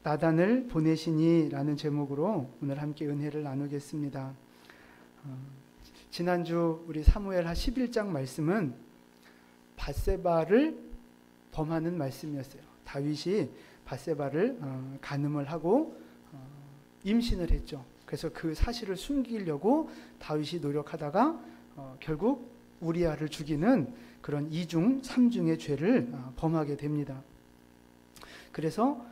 나단을 보내시니 라는 제목으로 오늘 함께 은혜를 나누겠습니다. 지난주 우리 사무엘하 11장 말씀은 밧세바를 범하는 말씀이었어요. 다윗이 밧세바를 간음을 하고 임신을 했죠. 그래서 그 사실을 숨기려고 다윗이 노력하다가 결국 우리아를 죽이는 그런 2중, 3중의 죄를 범하게 됩니다. 그래서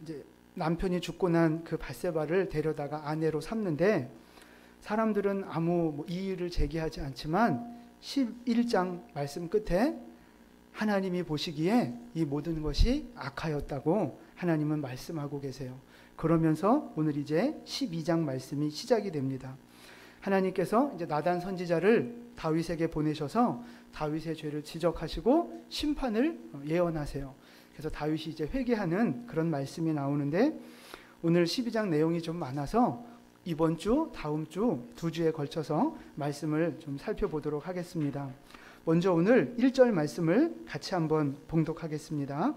이제 남편이 죽고 난 그 밧세바를 데려다가 아내로 삼는데 사람들은 아무 이의를 제기하지 않지만 11장 말씀 끝에 하나님이 보시기에 이 모든 것이 악하였다고 하나님은 말씀하고 계세요. 그러면서 오늘 이제 12장 말씀이 시작이 됩니다. 하나님께서 이제 나단 선지자를 다윗에게 보내셔서 다윗의 죄를 지적하시고 심판을 예언하세요. 그래서 다윗이 이제 회개하는 그런 말씀이 나오는데 오늘 12장 내용이 좀 많아서 이번 주, 다음 주 두 주에 걸쳐서 말씀을 좀 살펴보도록 하겠습니다. 먼저 오늘 1절 말씀을 같이 한번 봉독하겠습니다.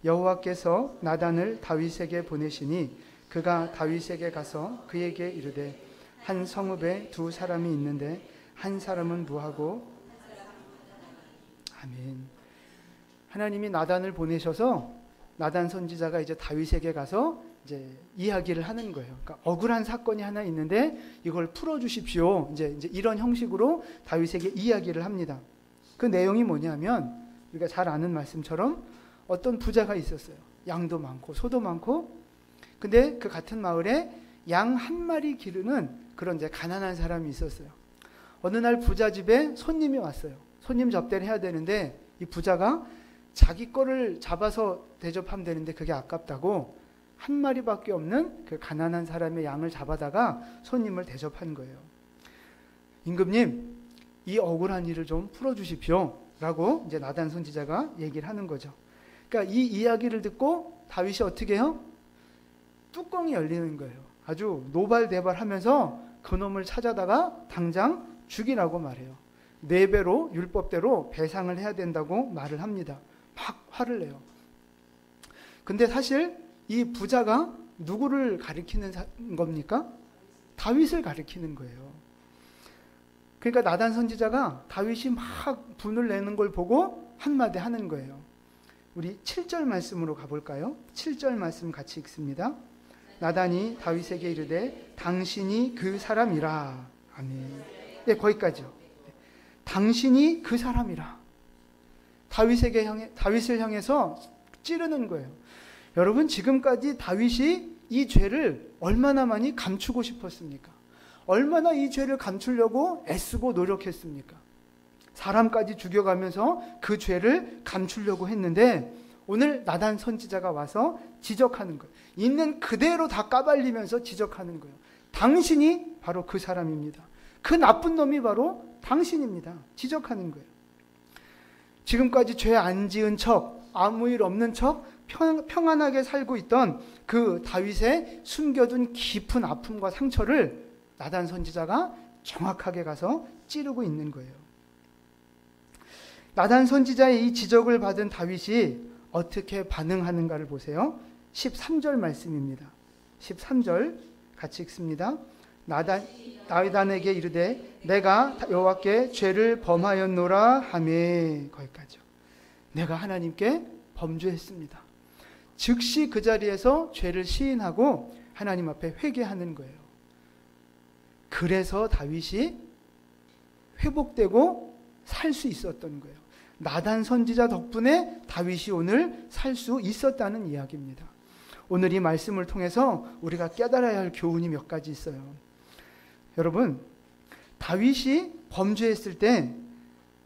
여호와께서 나단을 다윗에게 보내시니 그가 다윗에게 가서 그에게 이르되 한 성읍에 두 사람이 있는데 한 사람은 무하고 아멘. 하나님이 나단을 보내셔서 나단 선지자가 이제 다윗에게 가서 이제 이야기를 하는 거예요. 그러니까 억울한 사건이 하나 있는데 이걸 풀어주십시오. 이제 이런 형식으로 다윗에게 이야기를 합니다. 그 내용이 뭐냐면 우리가 잘 아는 말씀처럼 어떤 부자가 있었어요. 양도 많고 소도 많고. 근데 그 같은 마을에 양 한 마리 기르는 그런 이제 가난한 사람이 있었어요. 어느 날 부자 집에 손님이 왔어요. 손님 접대를 해야 되는데 이 부자가 자기 거를 잡아서 대접하면 되는데 그게 아깝다고 한 마리밖에 없는 그 가난한 사람의 양을 잡아다가 손님을 대접한 거예요. 임금님, 이 억울한 일을 좀 풀어주십시오. 라고 이제 나단 선지자가 얘기를 하는 거죠. 그러니까 이 이야기를 듣고 다윗이 어떻게 해요? 뚜껑이 열리는 거예요. 아주 노발대발하면서 그놈을 찾아다가 당장 죽이라고 말해요. 4배로 율법대로 배상을 해야 된다고 말을 합니다. 막 화를 내요. 근데 사실 이 부자가 누구를 가리키는 겁니까? 다윗을 가리키는 거예요. 그러니까 나단 선지자가 다윗이 막 분을 내는 걸 보고 한마디 하는 거예요. 우리 7절 말씀으로 가볼까요? 7절 말씀 같이 읽습니다. 나단이 다윗에게 이르되 당신이 그 사람이라. 아멘. 네, 거기까지요. 당신이 그 사람이라. 다윗을 향해서 찌르는 거예요. 여러분, 지금까지 다윗이 이 죄를 얼마나 많이 감추고 싶었습니까? 얼마나 이 죄를 감추려고 애쓰고 노력했습니까? 사람까지 죽여가면서 그 죄를 감추려고 했는데 오늘 나단 선지자가 와서 지적하는 거예요. 있는 그대로 다 까발리면서 지적하는 거예요. 당신이 바로 그 사람입니다. 그 나쁜 놈이 바로 당신입니다. 지적하는 거예요. 지금까지 죄 안 지은 척, 아무 일 없는 척 평안하게 살고 있던 그 다윗의 숨겨둔 깊은 아픔과 상처를 나단 선지자가 정확하게 가서 찌르고 있는 거예요. 나단 선지자의 이 지적을 받은 다윗이 어떻게 반응하는가를 보세요. 13절 말씀입니다. 13절 같이 읽습니다. 나단에게 이르되 내가 여호와께 죄를 범하였노라 하매. 거기까지요. 내가 하나님께 범죄했습니다. 즉시 그 자리에서 죄를 시인하고 하나님 앞에 회개하는 거예요. 그래서 다윗이 회복되고 살 수 있었던 거예요. 나단 선지자 덕분에 다윗이 오늘 살 수 있었다는 이야기입니다. 오늘 이 말씀을 통해서 우리가 깨달아야 할 교훈이 몇 가지 있어요. 여러분, 다윗이 범죄했을 때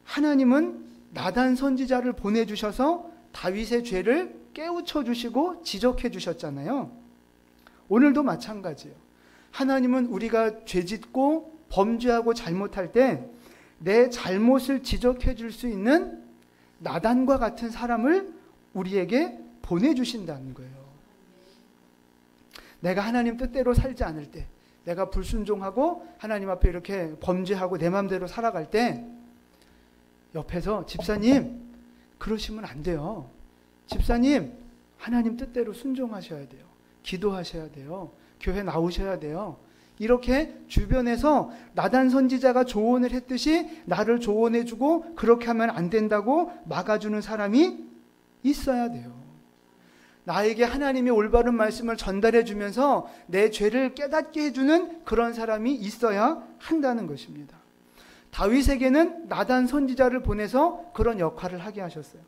하나님은 나단 선지자를 보내주셔서 다윗의 죄를 깨우쳐 주시고 지적해 주셨잖아요. 오늘도 마찬가지예요. 하나님은 우리가 죄짓고 범죄하고 잘못할 때 내 잘못을 지적해 줄 수 있는 나단과 같은 사람을 우리에게 보내주신다는 거예요. 내가 하나님 뜻대로 살지 않을 때, 내가 불순종하고 하나님 앞에 이렇게 범죄하고 내 마음대로 살아갈 때 옆에서 집사님 그러시면 안 돼요. 집사님 하나님 뜻대로 순종하셔야 돼요. 기도하셔야 돼요. 교회 나오셔야 돼요. 이렇게 주변에서 나단 선지자가 조언을 했듯이 나를 조언해주고 그렇게 하면 안 된다고 막아주는 사람이 있어야 돼요. 나에게 하나님의 올바른 말씀을 전달해 주면서 내 죄를 깨닫게 해주는 그런 사람이 있어야 한다는 것입니다. 다윗에게는 나단 선지자를 보내서 그런 역할을 하게 하셨어요.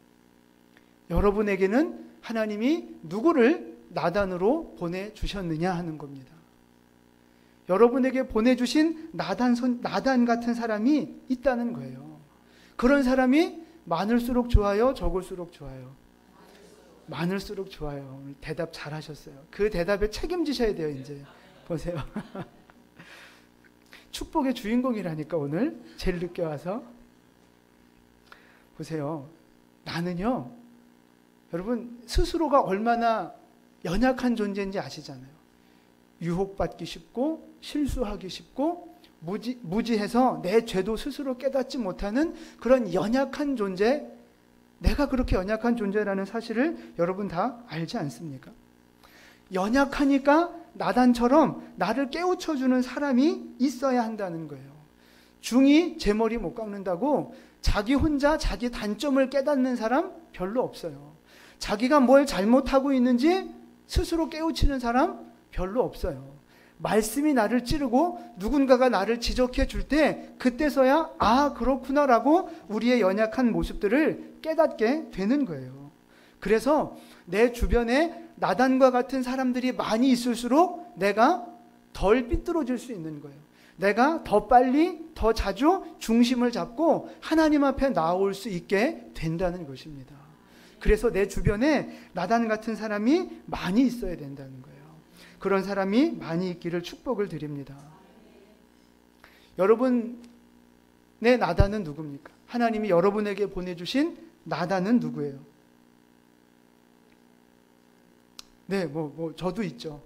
여러분에게는 하나님이 누구를 나단으로 보내주셨느냐 하는 겁니다. 여러분에게 보내주신 나단 같은 사람이 있다는 거예요. 그런 사람이 많을수록 좋아요? 적을수록 좋아요? 많을수록 좋아요. 대답 잘 하셨어요. 그 대답에 책임지셔야 돼요. 이제 보세요. 축복의 주인공이라니까 오늘 제일 늦게 와서. 보세요. 나는요, 여러분 스스로가 얼마나 연약한 존재인지 아시잖아요. 유혹받기 쉽고 실수하기 쉽고 무지해서 내 죄도 스스로 깨닫지 못하는 그런 연약한 존재, 내가 그렇게 연약한 존재라는 사실을 여러분 다 알지 않습니까? 연약하니까 나단처럼 나를 깨우쳐주는 사람이 있어야 한다는 거예요. 중이 제 머리 못 깎는다고 자기 혼자 자기 단점을 깨닫는 사람 별로 없어요. 자기가 뭘 잘못하고 있는지 스스로 깨우치는 사람 별로 없어요. 말씀이 나를 찌르고 누군가가 나를 지적해 줄 때 그때서야 아 그렇구나라고 우리의 연약한 모습들을 깨닫게 되는 거예요. 그래서 내 주변에 나단과 같은 사람들이 많이 있을수록 내가 덜 삐뚤어질 수 있는 거예요. 내가 더 빨리 더 자주 중심을 잡고 하나님 앞에 나올 수 있게 된다는 것입니다. 그래서 내 주변에 나단 같은 사람이 많이 있어야 된다는 거예요. 그런 사람이 많이 있기를 축복을 드립니다. 여러분의 나단은 누굽니까? 하나님이 여러분에게 보내주신 나단은 누구예요? 네, 저도 있죠.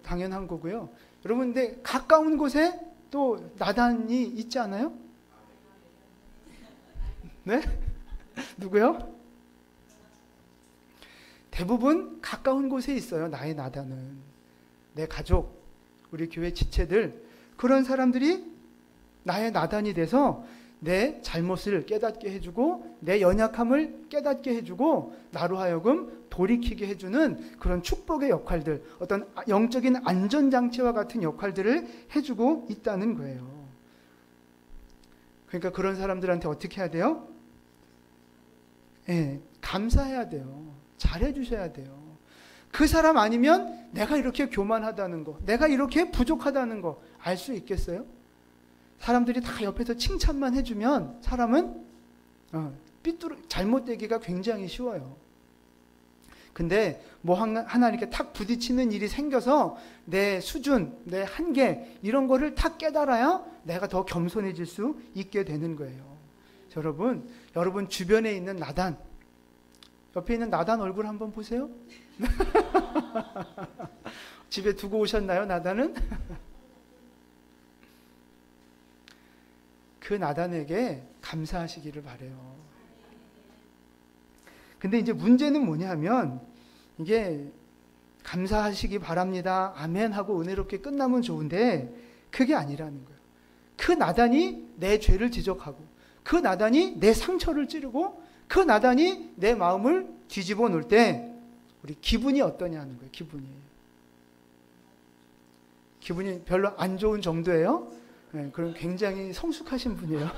당연한 거고요. 여러분, 근데 가까운 곳에 또 나단이 있지 않아요? 네? 누구요? 대부분 가까운 곳에 있어요. 나의 나단은. 내 가족, 우리 교회 지체들, 그런 사람들이 나의 나단이 돼서 내 잘못을 깨닫게 해주고 내 연약함을 깨닫게 해주고 나로 하여금 돌이키게 해주는 그런 축복의 역할들, 어떤 영적인 안전장치와 같은 역할들을 해주고 있다는 거예요. 그러니까 그런 사람들한테 어떻게 해야 돼요? 네, 감사해야 돼요. 잘해주셔야 돼요. 그 사람 아니면 내가 이렇게 교만하다는 거, 내가 이렇게 부족하다는 거 알 수 있겠어요? 사람들이 다 옆에서 칭찬만 해주면 사람은 잘못되기가 굉장히 쉬워요. 근데 하나님께 탁 부딪히는 일이 생겨서 내 수준, 내 한계 이런 거를 탁 깨달아야 내가 더 겸손해질 수 있게 되는 거예요. 여러분 주변에 있는 나단, 옆에 있는 나단 얼굴 한번 보세요. 집에 두고 오셨나요, 나단은? 그 나단에게 감사하시기를 바라요. 근데 이제 문제는 뭐냐면 이게 감사하시기 바랍니다. 아멘 하고 은혜롭게 끝나면 좋은데 그게 아니라는 거예요. 그 나단이 내 죄를 지적하고 그 나단이 내 상처를 찌르고 그 나단이 내 마음을 뒤집어 놓을 때 우리 기분이 어떠냐는 거예요. 기분이 별로 안 좋은 정도예요. 네, 그럼 굉장히 성숙하신 분이에요.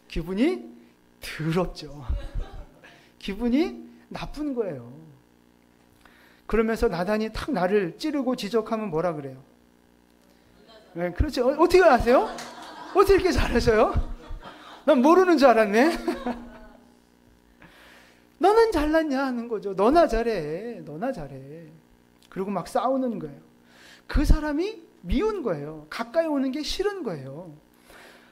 기분이 더럽죠. 기분이 나쁜 거예요. 그러면서 나단이 탁 나를 찌르고 지적하면 뭐라 그래요? 네, 그렇죠. 어떻게 아세요? 어떻게 이렇게 잘하셔요? 난 모르는 줄 알았네. 너는 잘났냐 하는 거죠. 너나 잘해. 그리고 막 싸우는 거예요. 그 사람이 미운 거예요. 가까이 오는 게 싫은 거예요.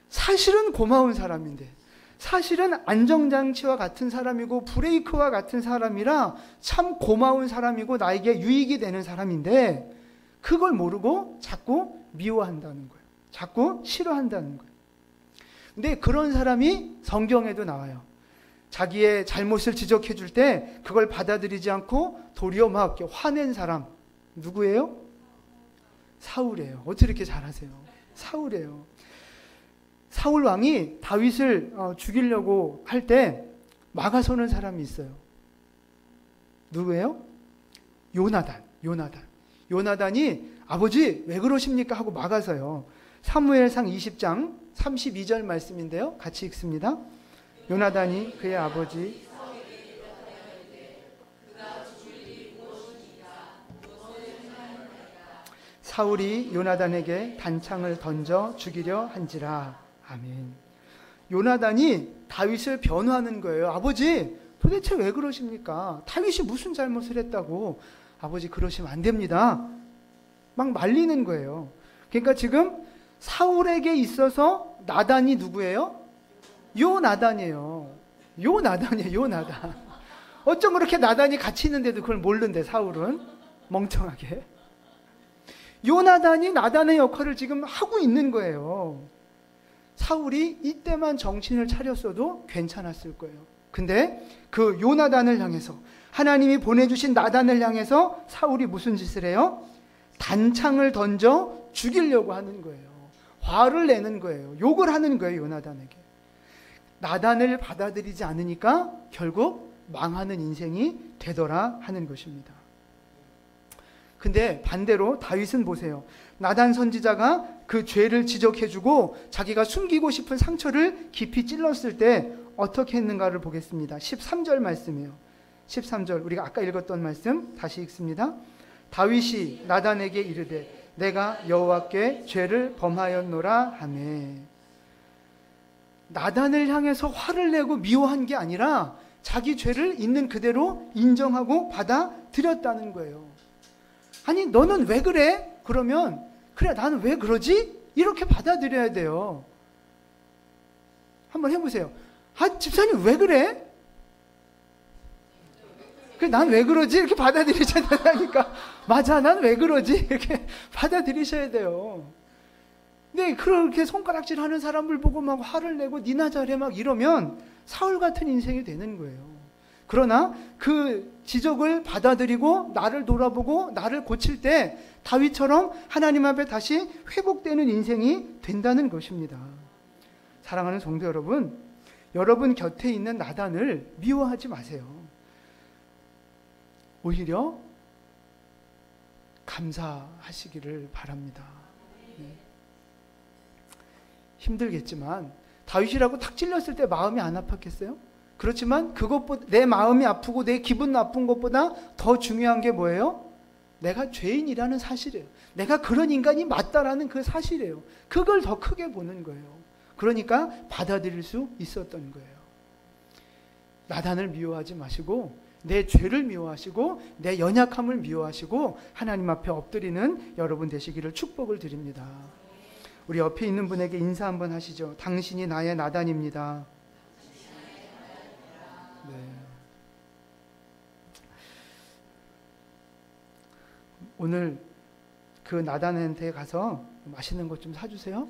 사실은 고마운 사람인데, 사실은 안정장치와 같은 사람이고 브레이크와 같은 사람이라 참 고마운 사람이고 나에게 유익이 되는 사람인데 그걸 모르고 자꾸 미워한다는 거예요. 자꾸 싫어한다는 거예요. 근데 그런 사람이 성경에도 나와요. 자기의 잘못을 지적해 줄 때 그걸 받아들이지 않고 도리어 막 화낸 사람 누구예요? 사울이에요. 어떻게 이렇게 잘하세요? 사울이에요. 사울 왕이 다윗을 죽이려고 할 때 막아서는 사람이 있어요. 누구예요? 요나단이 아버지 왜 그러십니까? 하고 막아서요. 사무엘상 20장 32절 말씀인데요. 같이 읽습니다. 요나단이 그의 아버지 사울이 요나단에게 단창을 던져 죽이려 한지라. 아멘. 요나단이 다윗을 변호하는 거예요. 아버지 도대체 왜 그러십니까? 다윗이 무슨 잘못을 했다고? 아버지 그러시면 안 됩니다. 막 말리는 거예요. 그러니까 지금 사울에게 있어서 나단이 누구예요? 요나단이에요. 요나단. 어쩜 그렇게 나단이 같이 있는데도 그걸 모르는데 사울은 멍청하게. 요나단이 나단의 역할을 지금 하고 있는 거예요. 사울이 이때만 정신을 차렸어도 괜찮았을 거예요. 근데 그 요나단을 향해서 하나님이 보내주신 나단을 향해서 사울이 무슨 짓을 해요? 단창을 던져 죽이려고 하는 거예요. 화를 내는 거예요. 욕을 하는 거예요. 요나단에게. 나단을 받아들이지 않으니까 결국 망하는 인생이 되더라 하는 것입니다. 근데 반대로 다윗은 보세요. 나단 선지자가 그 죄를 지적해주고 자기가 숨기고 싶은 상처를 깊이 찔렀을 때 어떻게 했는가를 보겠습니다. 13절 말씀이에요. 13절 우리가 아까 읽었던 말씀 다시 읽습니다. 다윗이 나단에게 이르되 내가 여호와께 죄를 범하였노라 하매. 나단을 향해서 화를 내고 미워한 게 아니라 자기 죄를 있는 그대로 인정하고 받아들였다는 거예요. 아니 너는 왜 그래? 그러면 그래 나는 왜 그러지? 이렇게 받아들여야 돼요. 한번 해보세요. 아 집사님 왜 그래? 그래 난 왜 그러지? 이렇게 받아들이셔야 되니까 맞아 난 왜 그러지? 이렇게 받아들이셔야 돼요. 근데 그렇게 손가락질 하는 사람을 보고 막 화를 내고 니나 잘해 막 이러면 사울 같은 인생이 되는 거예요. 그러나 그 지적을 받아들이고 나를 돌아보고 나를 고칠 때 다윗처럼 하나님 앞에 다시 회복되는 인생이 된다는 것입니다. 사랑하는 성도 여러분, 여러분 곁에 있는 나단을 미워하지 마세요. 오히려 감사하시기를 바랍니다. 네. 힘들겠지만 다윗이라고 탁 찔렸을 때 마음이 안 아팠겠어요? 그렇지만 그것보다 내 마음이 아프고 내 기분 나쁜 것보다 더 중요한 게 뭐예요? 내가 죄인이라는 사실이에요. 내가 그런 인간이 맞다라는 그 사실이에요. 그걸 더 크게 보는 거예요. 그러니까 받아들일 수 있었던 거예요. 나단을 미워하지 마시고 내 죄를 미워하시고 내 연약함을 미워하시고 하나님 앞에 엎드리는 여러분 되시기를 축복을 드립니다. 우리 옆에 있는 분에게 인사 한번 하시죠. 당신이 나의 나단입니다. 네. 오늘 그 나단한테 가서 맛있는 것 좀 사주세요.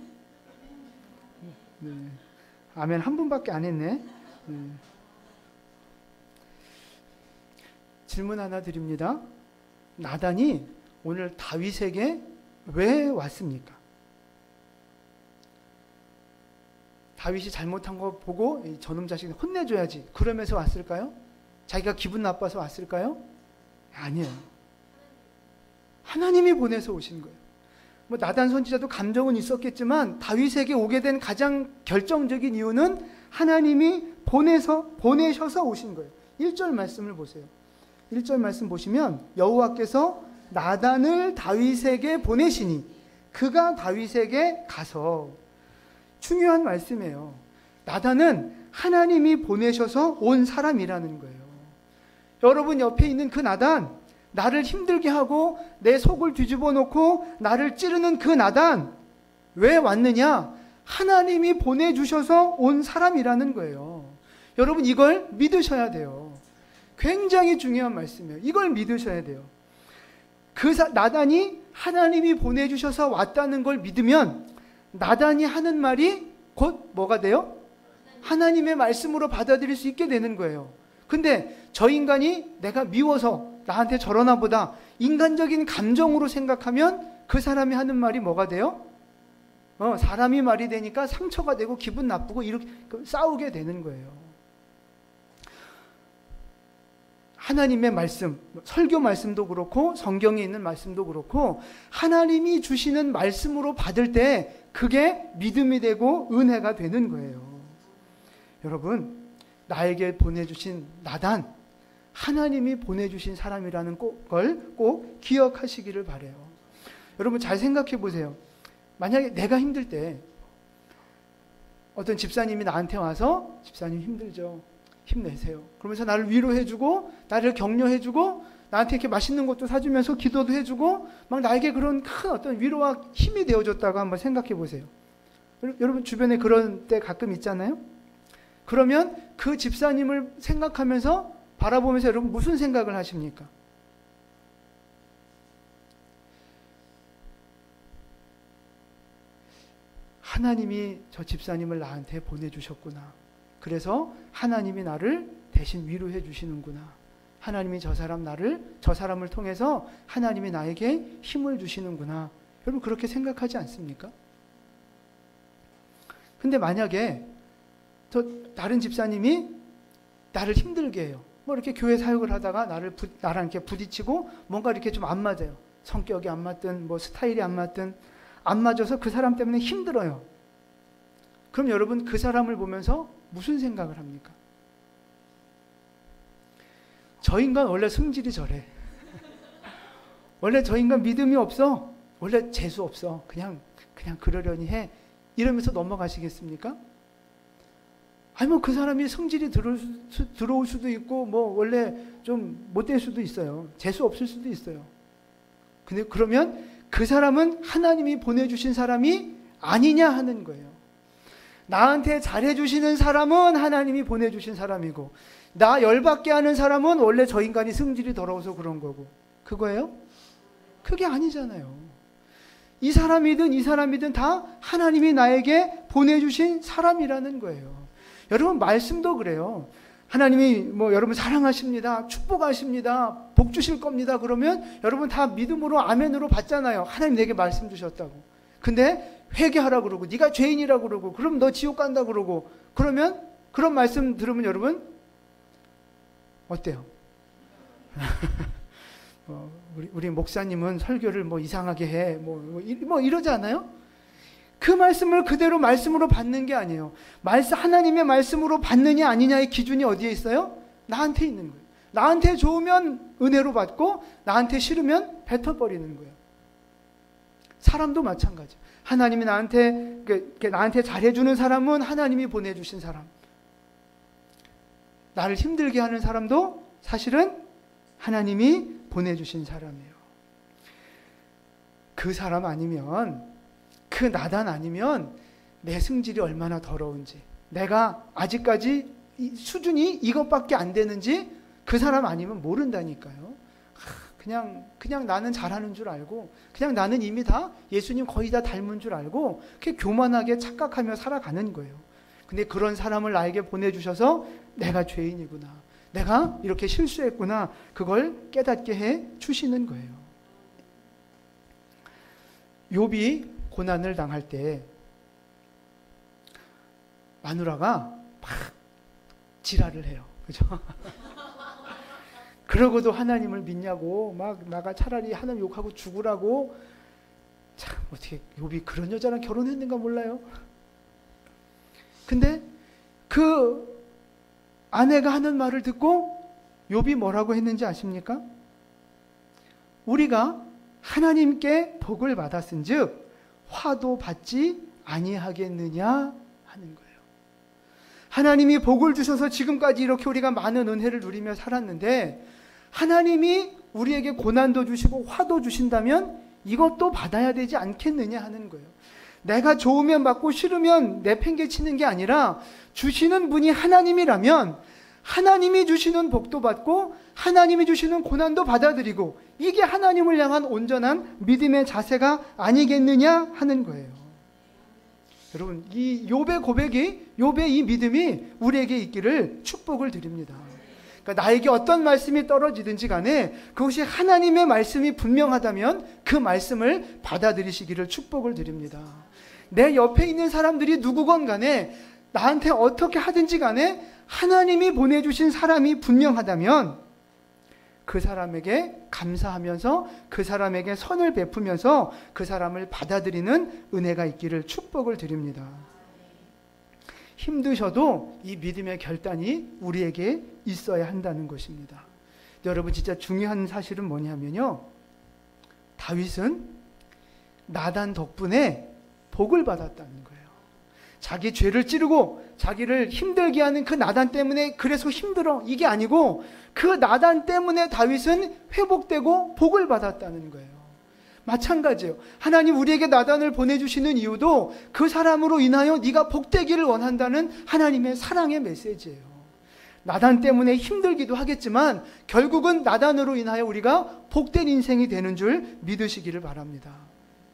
네. 아멘. 한 분밖에 안 했네. 네. 질문 하나 드립니다. 나단이 오늘 다윗에게 왜 왔습니까? 다윗이 잘못한 거 보고 저놈 자식 혼내줘야지 그러면서 왔을까요? 자기가 기분 나빠서 왔을까요? 아니에요. 하나님이 보내서 오신 거예요. 뭐 나단 선지자도 감정은 있었겠지만 다윗에게 오게 된 가장 결정적인 이유는 하나님이 보내셔서 오신 거예요. 1절 말씀을 보세요. 1절 말씀 보시면 여호와께서 나단을 다윗에게 보내시니 그가 다윗에게 가서. 중요한 말씀이에요. 나단은 하나님이 보내셔서 온 사람이라는 거예요. 여러분 옆에 있는 그 나단, 나를 힘들게 하고 내 속을 뒤집어 놓고 나를 찌르는 그 나단, 왜 왔느냐? 하나님이 보내주셔서 온 사람이라는 거예요. 여러분 이걸 믿으셔야 돼요. 굉장히 중요한 말씀이에요. 이걸 믿으셔야 돼요. 나단이 하나님이 보내주셔서 왔다는 걸 믿으면 나단이 하는 말이 곧 뭐가 돼요? 하나님의 말씀으로 받아들일 수 있게 되는 거예요. 근데 저 인간이 내가 미워서 나한테 저러나 보다 인간적인 감정으로 생각하면 그 사람이 하는 말이 뭐가 돼요? 사람이 말이 되니까 상처가 되고 기분 나쁘고 이렇게 싸우게 되는 거예요. 하나님의 말씀, 설교 말씀도 그렇고 성경에 있는 말씀도 그렇고 하나님이 주시는 말씀으로 받을 때 그게 믿음이 되고 은혜가 되는 거예요. 여러분, 나에게 보내주신 나단, 하나님이 보내주신 사람이라는 걸 꼭 기억하시기를 바라요. 여러분 잘 생각해 보세요. 만약에 내가 힘들 때 어떤 집사님이 나한테 와서 집사님 힘들죠. 힘내세요. 그러면서 나를 위로해주고 나를 격려해주고 나한테 이렇게 맛있는 것도 사주면서 기도도 해주고 막 나에게 그런 큰 어떤 위로와 힘이 되어줬다고 한번 생각해 보세요. 여러분 주변에 그런 때 가끔 있잖아요. 그러면 그 집사님을 생각하면서 바라보면서 여러분 무슨 생각을 하십니까? 하나님이 저 집사님을 나한테 보내주셨구나. 그래서 하나님이 나를 대신 위로해 주시는구나. 하나님이 저 사람을 통해서 하나님이 나에게 힘을 주시는구나. 여러분 그렇게 생각하지 않습니까? 근데 만약에 다른 집사님이 나를 힘들게 해요. 뭐 이렇게 교회 사역을 하다가 나랑 이렇게 부딪히고 뭔가 이렇게 좀 안 맞아요. 성격이 안 맞든 뭐 스타일이 안 맞든 안 맞아서 그 사람 때문에 힘들어요. 그럼 여러분 그 사람을 보면서 무슨 생각을 합니까? 저 인간 원래 성질이 저래. 원래 저 인간 믿음이 없어. 원래 재수 없어. 그냥 그러려니 해. 이러면서 넘어가시겠습니까? 아니 뭐 그 사람이 성질이 들어올 수도 있고 뭐 원래 좀 못될 수도 있어요. 재수 없을 수도 있어요. 근데 그러면 그 사람은 하나님이 보내주신 사람이 아니냐 하는 거예요. 나한테 잘해주시는 사람은 하나님이 보내주신 사람이고 나 열받게 하는 사람은 원래 저 인간이 성질이 더러워서 그런 거고 그거예요? 그게 아니잖아요. 이 사람이든 이 사람이든 다 하나님이 나에게 보내주신 사람이라는 거예요. 여러분 말씀도 그래요. 하나님이 뭐 여러분 사랑하십니다. 축복하십니다. 복 주실 겁니다. 그러면 여러분 다 믿음으로 아멘으로 받잖아요. 하나님 내게 말씀 주셨다고. 근데 회개하라 그러고 네가 죄인이라 그러고 그럼 너 지옥 간다 그러고 그러면 그런 말씀 들으면 여러분 어때요? 우리 목사님은 설교를 뭐 이상하게 해 뭐 이러지 않아요? 그 말씀을 그대로 말씀으로 받는 게 아니에요. 하나님의 말씀으로 받느냐 아니냐의 기준이 어디에 있어요? 나한테 있는 거예요. 나한테 좋으면 은혜로 받고 나한테 싫으면 뱉어버리는 거예요. 사람도 마찬가지. 하나님이 나한테 잘해주는 사람은 하나님이 보내주신 사람. 나를 힘들게 하는 사람도 사실은 하나님이 보내주신 사람이에요. 그 사람 아니면 그 나단 아니면 내 성질이 얼마나 더러운지 내가 아직까지 수준이 이것밖에 안 되는지 그 사람 아니면 모른다니까요. 그냥 나는 잘하는 줄 알고 그냥 나는 이미 다 예수님 거의 다 닮은 줄 알고 그렇게 교만하게 착각하며 살아가는 거예요. 근데 그런 사람을 나에게 보내주셔서 내가 죄인이구나. 내가 이렇게 실수했구나. 그걸 깨닫게 해 주시는 거예요. 욥이 고난을 당할 때 마누라가 막 지랄을 해요. 그죠? 그러고도 하나님을 믿냐고 막 나가 차라리 하나님 욕하고 죽으라고. 참 어떻게 욥이 그런 여자랑 결혼했는가 몰라요. 근데 그 아내가 하는 말을 듣고 욥이 뭐라고 했는지 아십니까? 우리가 하나님께 복을 받았은즉 화도 받지 아니하겠느냐 하는 거예요. 하나님이 복을 주셔서 지금까지 이렇게 우리가 많은 은혜를 누리며 살았는데 하나님이 우리에게 고난도 주시고 화도 주신다면 이것도 받아야 되지 않겠느냐 하는 거예요. 내가 좋으면 받고 싫으면 내팽개치는 게 아니라 주시는 분이 하나님이라면 하나님이 주시는 복도 받고 하나님이 주시는 고난도 받아들이고 이게 하나님을 향한 온전한 믿음의 자세가 아니겠느냐 하는 거예요. 여러분, 이 욥의 고백이, 욥의 이 믿음이 우리에게 있기를 축복을 드립니다. 그러니까 나에게 어떤 말씀이 떨어지든지 간에 그것이 하나님의 말씀이 분명하다면 그 말씀을 받아들이시기를 축복을 드립니다. 내 옆에 있는 사람들이 누구건 간에 나한테 어떻게 하든지 간에 하나님이 보내주신 사람이 분명하다면 그 사람에게 감사하면서 그 사람에게 선을 베푸면서 그 사람을 받아들이는 은혜가 있기를 축복을 드립니다. 힘드셔도 이 믿음의 결단이 우리에게 있어야 한다는 것입니다. 여러분, 진짜 중요한 사실은 뭐냐면요, 다윗은 나단 덕분에 복을 받았다는 거예요. 자기 죄를 찌르고 자기를 힘들게 하는 그 나단 때문에 그래서 힘들어, 이게 아니고 그 나단 때문에 다윗은 회복되고 복을 받았다는 거예요. 마찬가지예요. 하나님 우리에게 나단을 보내주시는 이유도 그 사람으로 인하여 네가 복되기를 원한다는 하나님의 사랑의 메시지예요. 나단 때문에 힘들기도 하겠지만 결국은 나단으로 인하여 우리가 복된 인생이 되는 줄 믿으시기를 바랍니다.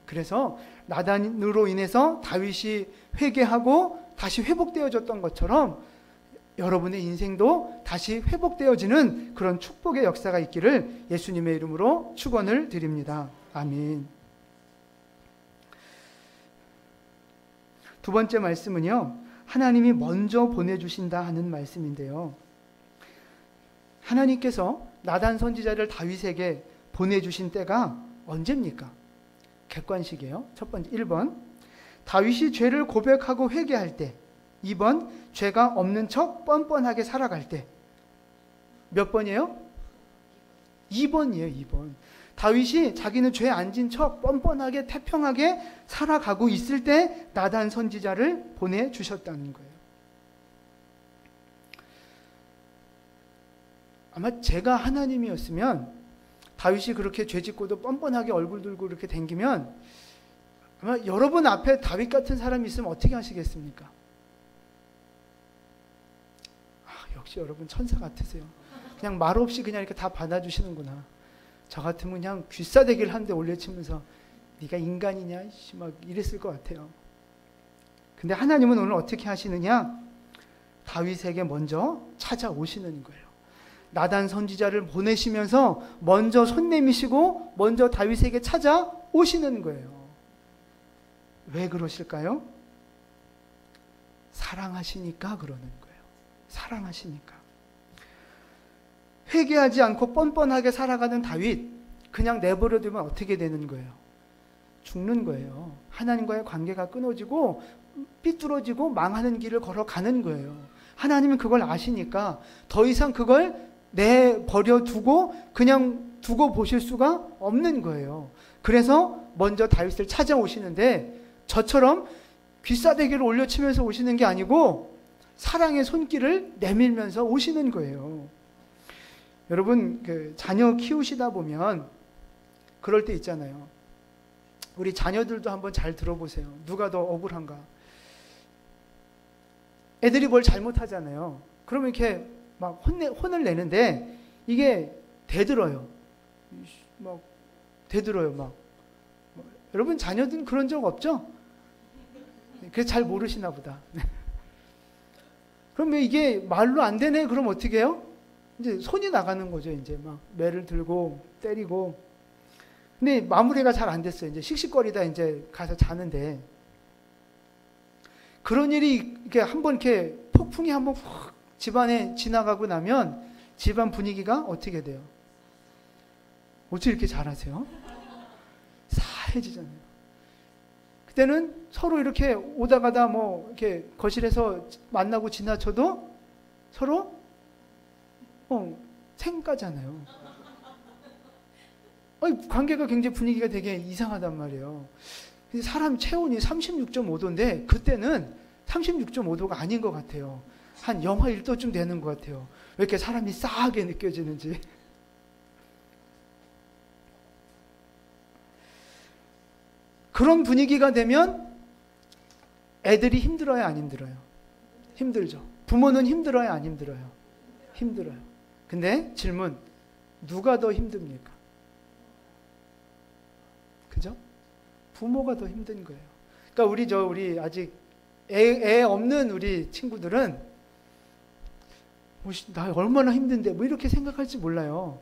그래서 나단으로 인해서 다윗이 회개하고 다시 회복되어졌던 것처럼 여러분의 인생도 다시 회복되어지는 그런 축복의 역사가 있기를 예수님의 이름으로 축원을 드립니다. 아멘. 두 번째 말씀은요, 하나님이 먼저 보내주신다 하는 말씀인데요, 하나님께서 나단 선지자를 다윗에게 보내주신 때가 언제입니까? 객관식이에요. 첫 번째 1번, 다윗이 죄를 고백하고 회개할 때. 2번, 죄가 없는 척 뻔뻔하게 살아갈 때. 몇 번이에요? 2번이에요. 2번. 다윗이 자기는 죄 안 진 척 뻔뻔하게 태평하게 살아가고 있을 때 나단 선지자를 보내주셨다는 거예요. 아마 제가 하나님이었으면 다윗이 그렇게 죄 짓고도 뻔뻔하게 얼굴 들고 이렇게 댕기면 아마 여러분 앞에 다윗 같은 사람이 있으면 어떻게 하시겠습니까? 역시 여러분 천사 같으세요. 그냥 말 없이 그냥 이렇게 다 받아주시는구나. 저 같으면 그냥 귀싸대기를 한 대 올려치면서 네가 인간이냐 막 이랬을 것 같아요. 근데 하나님은 오늘 어떻게 하시느냐? 다윗에게 먼저 찾아오시는 거예요. 나단 선지자를 보내시면서 먼저 손 내미시고 먼저 다윗에게 찾아오시는 거예요. 왜 그러실까요? 사랑하시니까 그러는 거예요. 사랑하시니까. 회개하지 않고 뻔뻔하게 살아가는 다윗, 그냥 내버려두면 어떻게 되는 거예요? 죽는 거예요. 하나님과의 관계가 끊어지고 삐뚤어지고 망하는 길을 걸어가는 거예요. 하나님은 그걸 아시니까 더 이상 그걸 내버려 두고 그냥 두고 보실 수가 없는 거예요. 그래서 먼저 다윗을 찾아오시는데 저처럼 귀싸대기를 올려치면서 오시는 게 아니고 사랑의 손길을 내밀면서 오시는 거예요. 여러분, 자녀 키우시다 보면 그럴 때 있잖아요. 우리 자녀들도 한번 잘 들어보세요. 누가 더 억울한가? 애들이 뭘 잘못하잖아요. 그러면 이렇게 막 혼을 내는데 이게 대들어요. 막 대들어요. 막. 여러분 자녀들은 그런 적 없죠? 그래서 잘 모르시나 보다. 그러면 이게 말로 안 되네? 그럼 어떻게 해요? 이제 손이 나가는 거죠. 이제 막 매를 들고 때리고. 근데 마무리가 잘 안 됐어요. 이제 씩씩거리다 이제 가서 자는데 그런 일이 이렇게 한번 이렇게 폭풍이 한번 확 집안에 지나가고 나면 집안 분위기가 어떻게 돼요? 어떻게 이렇게 잘하세요? 싸해지잖아요. 그때는 서로 이렇게 오다 가다 뭐 이렇게 거실에서 만나고 지나쳐도 서로 생까잖아요. 관계가 굉장히 분위기가 되게 이상하단 말이에요. 사람 체온이 36.5도인데 그때는 36.5도가 아닌 것 같아요. 한 영하 1도쯤 되는 것 같아요. 왜 이렇게 사람이 싸하게 느껴지는지. 그런 분위기가 되면 애들이 힘들어요, 안 힘들어요? 힘들죠. 부모는 힘들어요, 안 힘들어요? 힘들어요. 근데 질문, 누가 더 힘듭니까? 그죠? 부모가 더 힘든 거예요. 그러니까 우리 아직 애 없는 우리 친구들은 나 얼마나 힘든데 뭐 이렇게 생각할지 몰라요.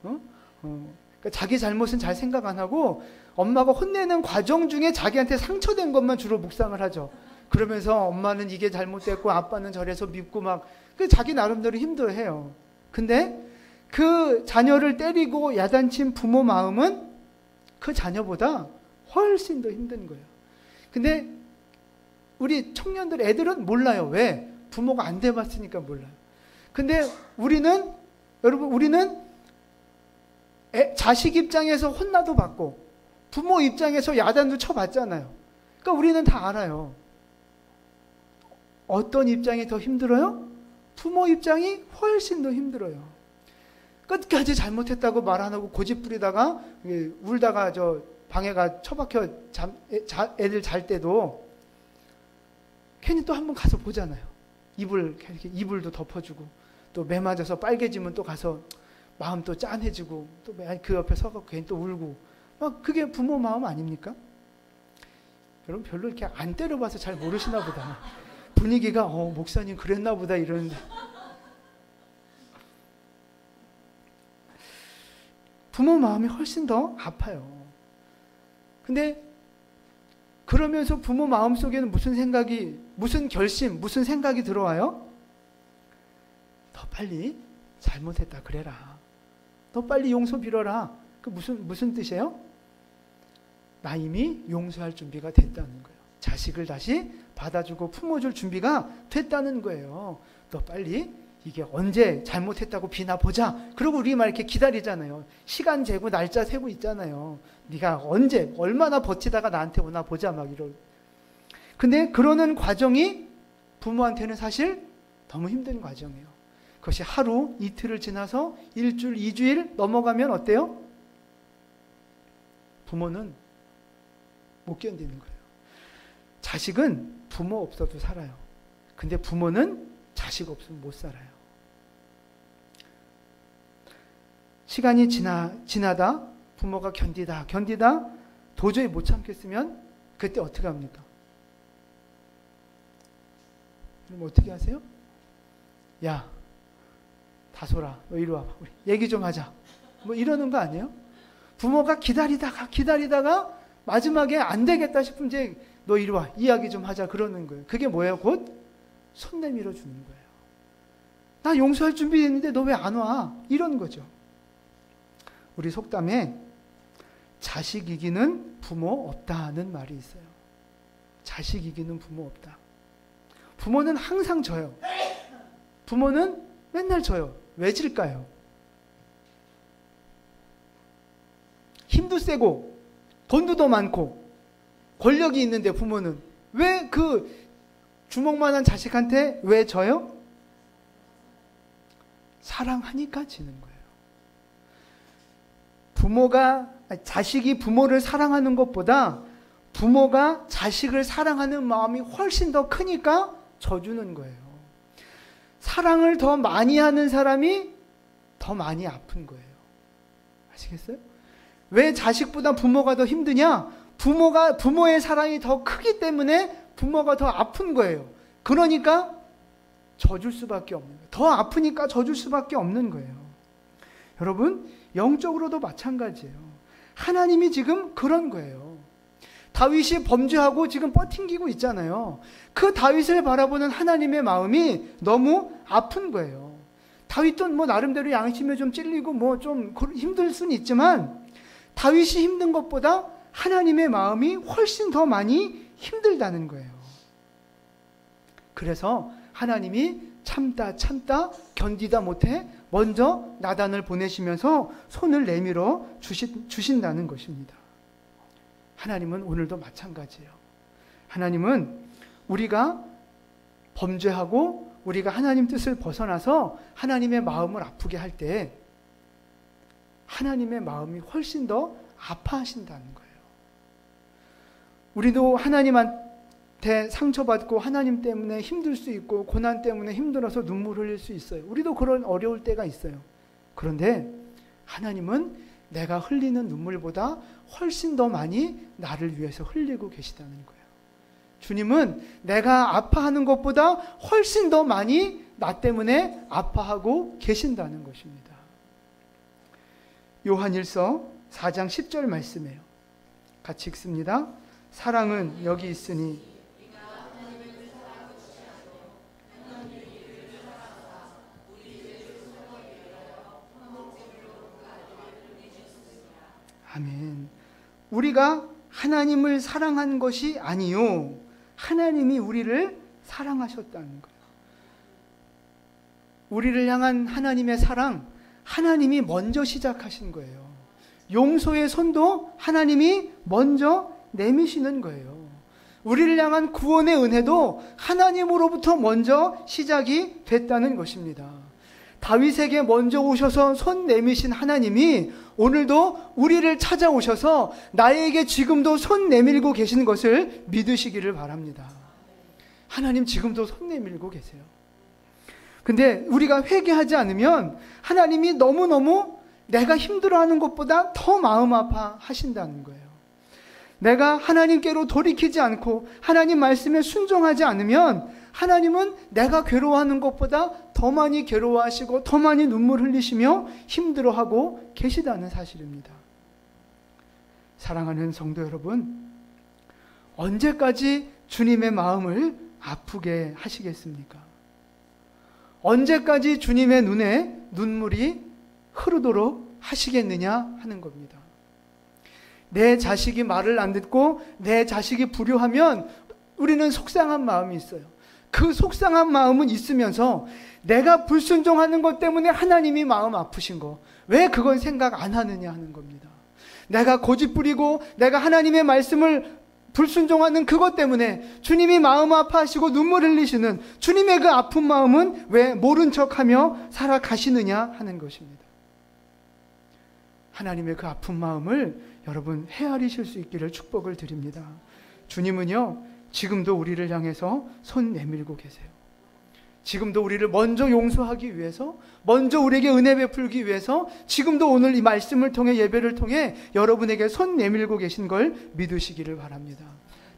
그러니까 자기 잘못은 잘 생각 안 하고 엄마가 혼내는 과정 중에 자기한테 상처된 것만 주로 묵상을 하죠. 그러면서 엄마는 이게 잘못됐고 아빠는 저래서 밉고 막 자기 나름대로 힘들어해요. 근데 그 자녀를 때리고 야단친 부모 마음은 그 자녀보다 훨씬 더 힘든 거예요. 근데 우리 청년들 애들은 몰라요. 왜? 부모가 안 돼봤으니까 몰라요. 근데 여러분 우리는 자식 입장에서 혼나도 받고 부모 입장에서 야단도 쳐봤잖아요. 그러니까 우리는 다 알아요. 어떤 입장이 더 힘들어요? 부모 입장이 훨씬 더 힘들어요. 끝까지 잘못했다고 말 안 하고 고집 부리다가 울다가 저 방에가 처박혀 애들 잘 때도 괜히 또 한번 가서 보잖아요. 이불도 덮어주고 또 매 맞아서 빨개지면 또 가서 마음 또 짠해지고 또 그 옆에 서서 괜히 또 울고 막 그게 부모 마음 아닙니까? 여러분 별로 이렇게 안 때려봐서 잘 모르시나 보다. 분위기가 목사님 그랬나 보다 이러는데 부모 마음이 훨씬 더 아파요. 근데 그러면서 부모 마음속에는 무슨 결심, 무슨 생각이 들어와요? 더 빨리 잘못했다 그래라. 더 빨리 용서 빌어라. 그 무슨 뜻이에요? 나 이미 용서할 준비가 됐다는 거예요. 자식을 다시 받아주고 품어줄 준비가 됐다는 거예요. 너 빨리 이게 언제 잘못했다고 비나 보자. 그러고 우리 막 이렇게 기다리잖아요. 시간 재고 날짜 세고 있잖아요. 네가 언제 얼마나 버티다가 나한테 오나 보자 막 이러. 근데 그러는 과정이 부모한테는 사실 너무 힘든 과정이에요. 그것이 하루 이틀을 지나서 일주일 2주일 넘어가면 어때요? 부모는 못 견디는 거예요. 자식은 부모 없어도 살아요. 근데 부모는 자식 없으면 못 살아요. 시간이 지나다 부모가 견디다 도저히 못 참겠으면 그때 어떻게 합니까? 그럼 어떻게 하세요? 야, 다솔아, 너 이리 와봐. 우리 얘기 좀 하자. 뭐 이러는 거 아니에요? 부모가 기다리다가 마지막에 안 되겠다 싶으면 이제 너 이리 와. 이야기 좀 하자. 그러는 거예요. 그게 뭐예요? 곧 손 내밀어 주는 거예요. 나 용서할 준비했는데 너 왜 안 와? 이런 거죠. 우리 속담에 자식 이기는 부모 없다는 말이 있어요. 자식 이기는 부모 없다. 부모는 항상 져요. 부모는 맨날 져요. 왜 질까요? 힘도 세고 돈도 더 많고 권력이 있는데 부모는 왜 그 주먹만한 자식한테 왜 져요? 사랑하니까 지는 거예요. 자식이 부모를 사랑하는 것보다 부모가 자식을 사랑하는 마음이 훨씬 더 크니까 져주는 거예요. 사랑을 더 많이 하는 사람이 더 많이 아픈 거예요. 아시겠어요? 왜 자식보다 부모가 더 힘드냐? 부모의 사랑이 더 크기 때문에 부모가 더 아픈 거예요. 그러니까 져줄 수밖에 없는 거예요. 더 아프니까 져줄 수밖에 없는 거예요. 여러분, 영적으로도 마찬가지예요. 하나님이 지금 그런 거예요. 다윗이 범죄하고 지금 버팅기고 있잖아요. 그 다윗을 바라보는 하나님의 마음이 너무 아픈 거예요. 다윗도 뭐 나름대로 양심에 좀 찔리고 뭐 좀 힘들 수는 있지만 다윗이 힘든 것보다 하나님의 마음이 훨씬 더 많이 힘들다는 거예요. 그래서 하나님이 참다 견디다 못해 먼저 나단을 보내시면서 손을 내밀어 주신다는 것입니다. 하나님은 오늘도 마찬가지예요. 하나님은 우리가 범죄하고 우리가 하나님 뜻을 벗어나서 하나님의 마음을 아프게 할 때 하나님의 마음이 훨씬 더 아파하신다는 거예요. 우리도 하나님한테 상처받고 하나님 때문에 힘들 수 있고 고난 때문에 힘들어서 눈물 흘릴 수 있어요. 우리도 그런 어려울 때가 있어요. 그런데 하나님은 내가 흘리는 눈물보다 훨씬 더 많이 나를 위해서 흘리고 계시다는 거예요. 주님은 내가 아파하는 것보다 훨씬 더 많이 나 때문에 아파하고 계신다는 것입니다. 요한일서 4장 10절 말씀이에요. 같이 읽습니다. 사랑은 여기 있으니 아멘. 우리가 하나님을 사랑한 것이 아니요, 하나님이 우리를 사랑하셨다는 거예요. 우리를 향한 하나님의 사랑, 하나님이 먼저 시작하신 거예요. 용서의 손도 하나님이 먼저 내미시는 거예요. 우리를 향한 구원의 은혜도 하나님으로부터 먼저 시작이 됐다는 것입니다. 다윗에게 먼저 오셔서 손 내미신 하나님이 오늘도 우리를 찾아오셔서 나에게 지금도 손 내밀고 계신 것을 믿으시기를 바랍니다. 하나님 지금도 손 내밀고 계세요. 근데 우리가 회개하지 않으면 하나님이 너무너무 내가 힘들어하는 것보다 더 마음 아파하신다는 거예요. 내가 하나님께로 돌이키지 않고 하나님 말씀에 순종하지 않으면 하나님은 내가 괴로워하는 것보다 더 많이 괴로워하시고 더 많이 눈물 흘리시며 힘들어하고 계시다는 사실입니다. 사랑하는 성도 여러분, 언제까지 주님의 마음을 아프게 하시겠습니까? 언제까지 주님의 눈에 눈물이 흐르도록 하시겠느냐 하는 겁니다. 내 자식이 말을 안 듣고 내 자식이 불효하면 우리는 속상한 마음이 있어요. 그 속상한 마음은 있으면서 내가 불순종하는 것 때문에 하나님이 마음 아프신 거, 왜 그건 생각 안 하느냐 하는 겁니다. 내가 고집 부리고 내가 하나님의 말씀을 불순종하는 그것 때문에 주님이 마음 아파하시고 눈물 흘리시는 주님의 그 아픈 마음은 왜 모른 척하며 살아가시느냐 하는 것입니다. 하나님의 그 아픈 마음을 여러분 헤아리실 수 있기를 축복을 드립니다. 주님은요, 지금도 우리를 향해서 손 내밀고 계세요. 지금도 우리를 먼저 용서하기 위해서, 먼저 우리에게 은혜 베풀기 위해서 지금도 오늘 이 말씀을 통해, 예배를 통해 여러분에게 손 내밀고 계신 걸 믿으시기를 바랍니다.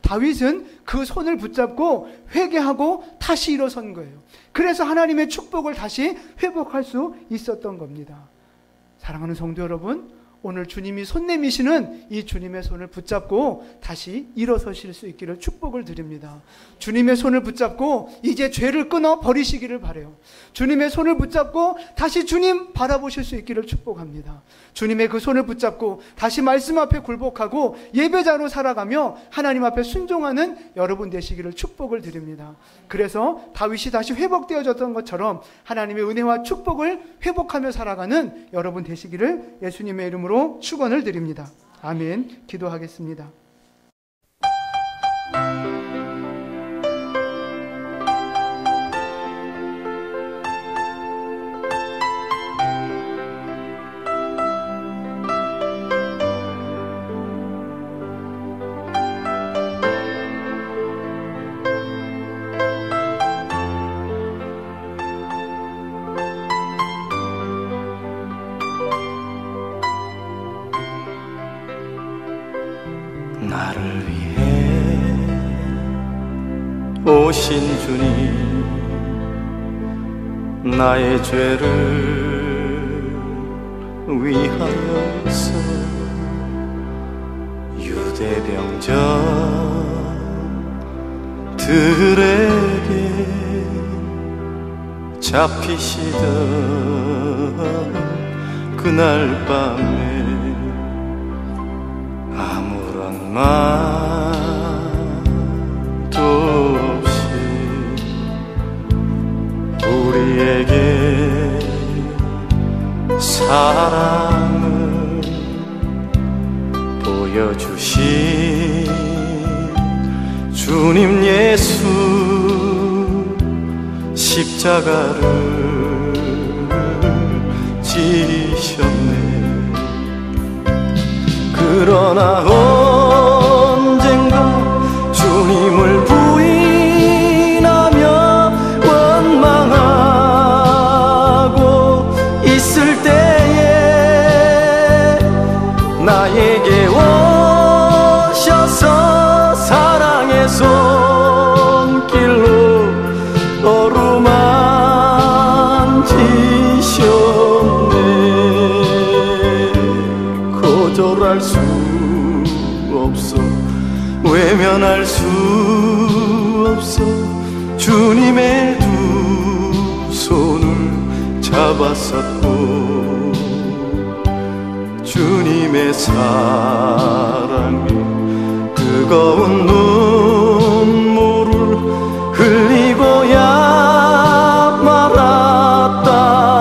다윗은 그 손을 붙잡고 회개하고 다시 일어선 거예요. 그래서 하나님의 축복을 다시 회복할 수 있었던 겁니다. 사랑하는 성도 여러분, 오늘 주님이 손 내미시는 이 주님의 손을 붙잡고 다시 일어서실 수 있기를 축복을 드립니다. 주님의 손을 붙잡고 이제 죄를 끊어 버리시기를 바라요. 주님의 손을 붙잡고 다시 주님 바라보실 수 있기를 축복합니다. 주님의 그 손을 붙잡고 다시 말씀 앞에 굴복하고 예배자로 살아가며 하나님 앞에 순종하는 여러분 되시기를 축복을 드립니다. 그래서 다윗이 다시 회복되어졌던 것처럼 하나님의 은혜와 축복을 회복하며 살아가는 여러분 되시기를 예수님의 이름으로 축원을 드립니다. 아멘. 기도하겠습니다. 나를 위해 오신 주님, 나의 죄를 위하여서 유대 병정들에게 잡히시던 그날 밤에 아무런 말도 없이 우리에게 사랑을 보여주신 주님 예수, 십자가를 지셨네. 그러나 언젠가 주님을 부인하며 원망하고 있을 때에 나에게 오셔서 사랑의 손 거절할 수 없어 외면할 수 없어 주님의 두 손을 잡았었고 주님의 사랑이 뜨거운 눈물을 흘리고야 말았다네.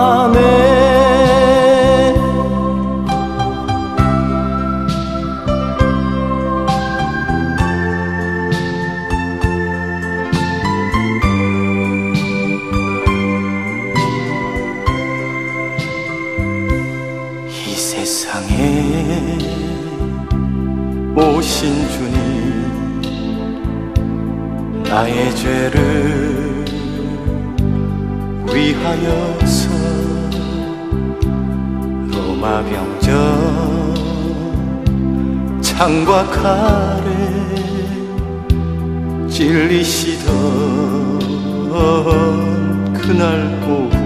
이 세상에 오신 주님 나의 죄를 위하여서 로마 병정 창과 칼에 찔리시던 그날 오후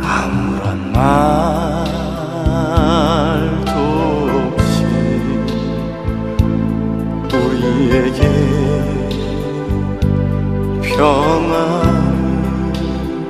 아무런 말도 없이 우리에게 평안